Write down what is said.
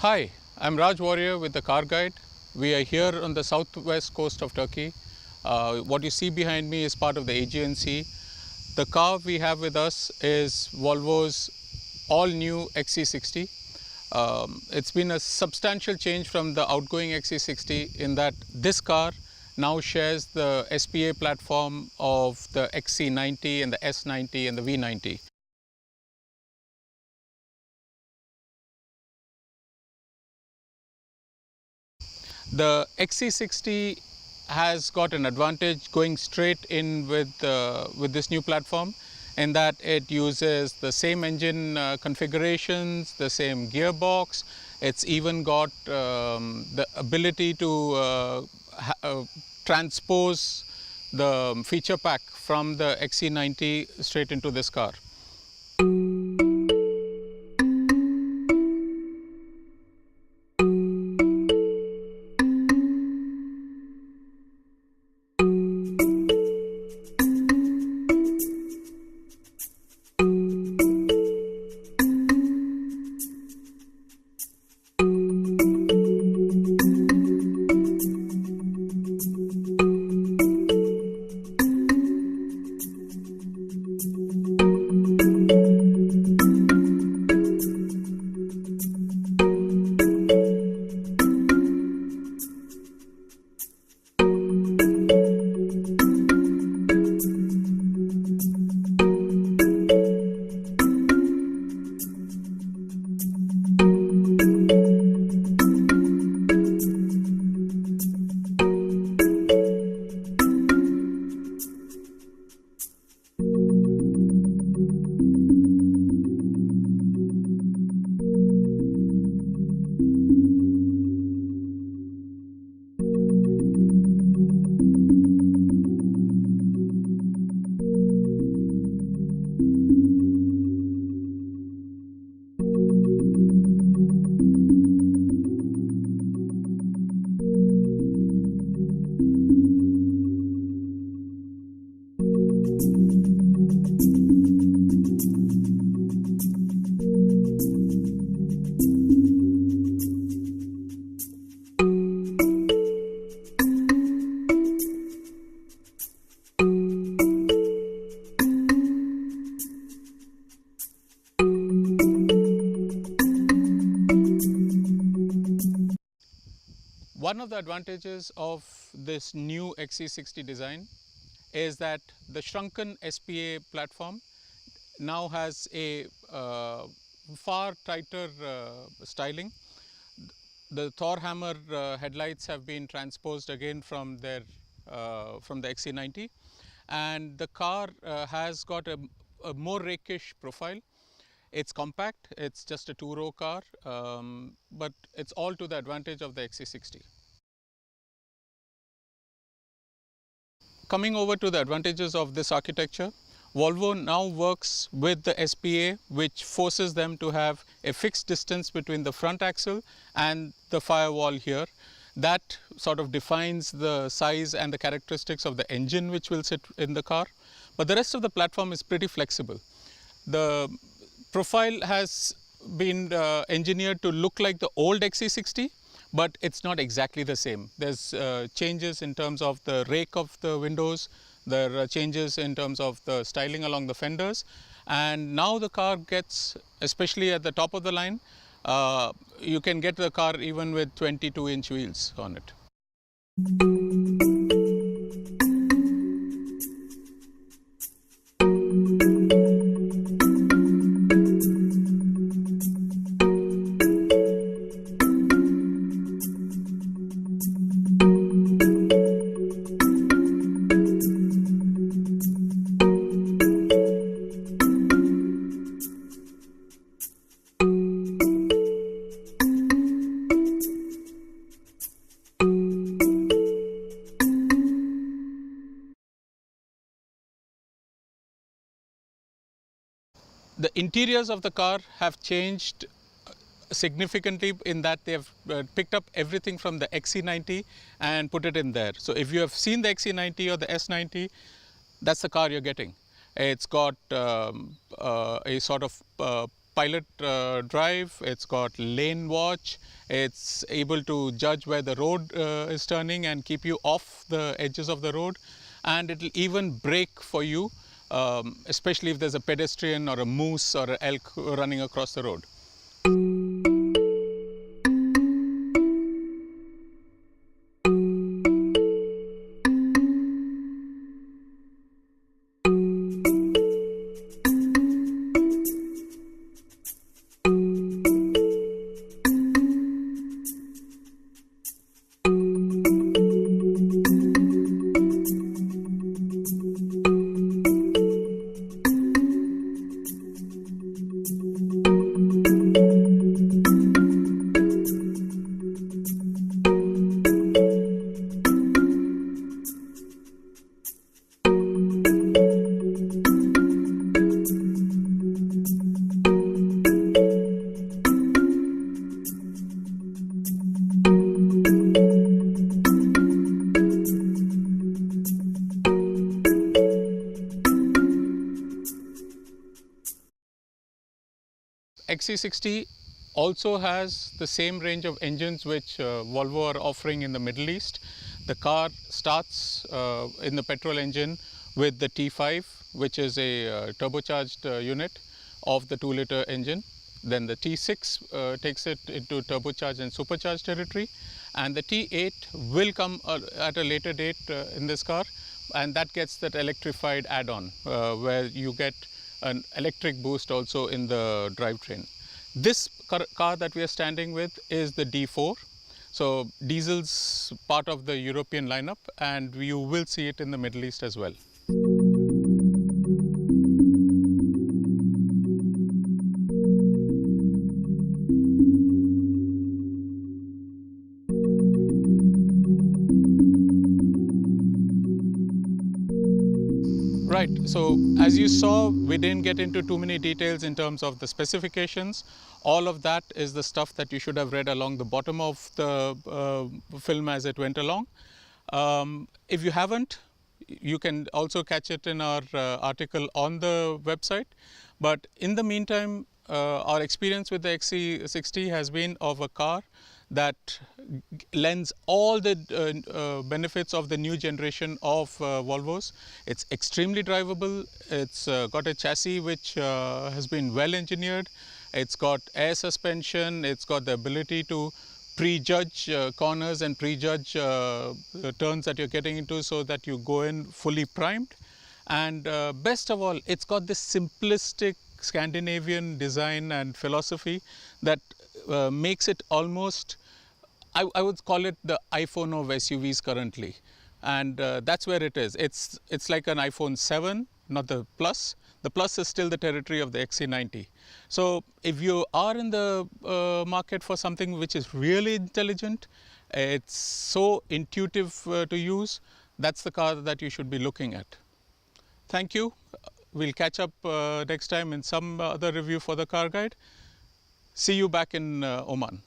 Hi, I'm Raj Warrior with the CarGuide. We are here on the southwest coast of Turkey. What you see behind me is part of the Aegean Sea. The car we have with us is Volvo's all-new XC60. It's been a substantial change from the outgoing XC60 in that this car now shares the SPA platform of the XC90 and the S90 and the V90. The XC60 has got an advantage going straight in with this new platform, in that it uses the same engine configurations, the same gearbox. It's even got the ability to transpose the feature pack from the XC90 straight into this car. One of the advantages of this new XC60 design is that the shrunken SPA platform now has a far tighter styling. The Thor hammer headlights have been transposed again from the XC90, and the car has got a more rakish profile. It's compact, it's just a two-row car, but it's all to the advantage of the XC60. Coming over to the advantages of this architecture, Volvo now works with the SPA, which forces them to have a fixed distance between the front axle and the firewall here. That sort of defines the size and the characteristics of the engine which will sit in the car. But the rest of the platform is pretty flexible. The profile has been engineered to look like the old XC60, but it's not exactly the same. There's changes in terms of the rake of the windows, there are changes in terms of the styling along the fenders, and now the car gets, especially at the top of the line, you can get the car even with 22-inch wheels on it. The interiors of the car have changed significantly in that they have picked up everything from the XC90 and put it in there. So if you have seen the XC90 or the S90, that's the car you're getting. It's got a sort of pilot drive, it's got lane watch, it's able to judge where the road is turning and keep you off the edges of the road, and it'll even brake for you, especially if there's a pedestrian or a moose or an elk running across the road. XC60 also has the same range of engines which Volvo are offering in the Middle East. The car starts in the petrol engine with the T5, which is a turbocharged unit of the 2-liter engine. Then the T6 takes it into turbocharged and supercharged territory, and the T8 will come at a later date in this car, and that gets that electrified add-on where you get an electric boost also in the drivetrain. This car that we are standing with is the D4. So diesel's part of the European lineup, and you will see it in the Middle East as well. Right, so as you saw, we didn't get into too many details in terms of the specifications. All of that is the stuff that you should have read along the bottom of the film as it went along. If you haven't, you can also catch it in our article on the website. But in the meantime, our experience with the XC60 has been of a car that lends all the benefits of the new generation of Volvos. It's extremely drivable. It's got a chassis which has been well engineered. It's got air suspension. It's got the ability to prejudge corners and prejudge the turns that you're getting into, so that you go in fully primed. And best of all, it's got this simplistic Scandinavian design and philosophy that makes it almost, I would call it the iPhone of SUVs currently. And that's where it is. It's like an iPhone 7, not the Plus. The Plus is still the territory of the XC90. So if you are in the market for something which is really intelligent, it's so intuitive to use, that's the car that you should be looking at. Thank you. We'll catch up next time in some other review for the CarGuide. See you back in Oman.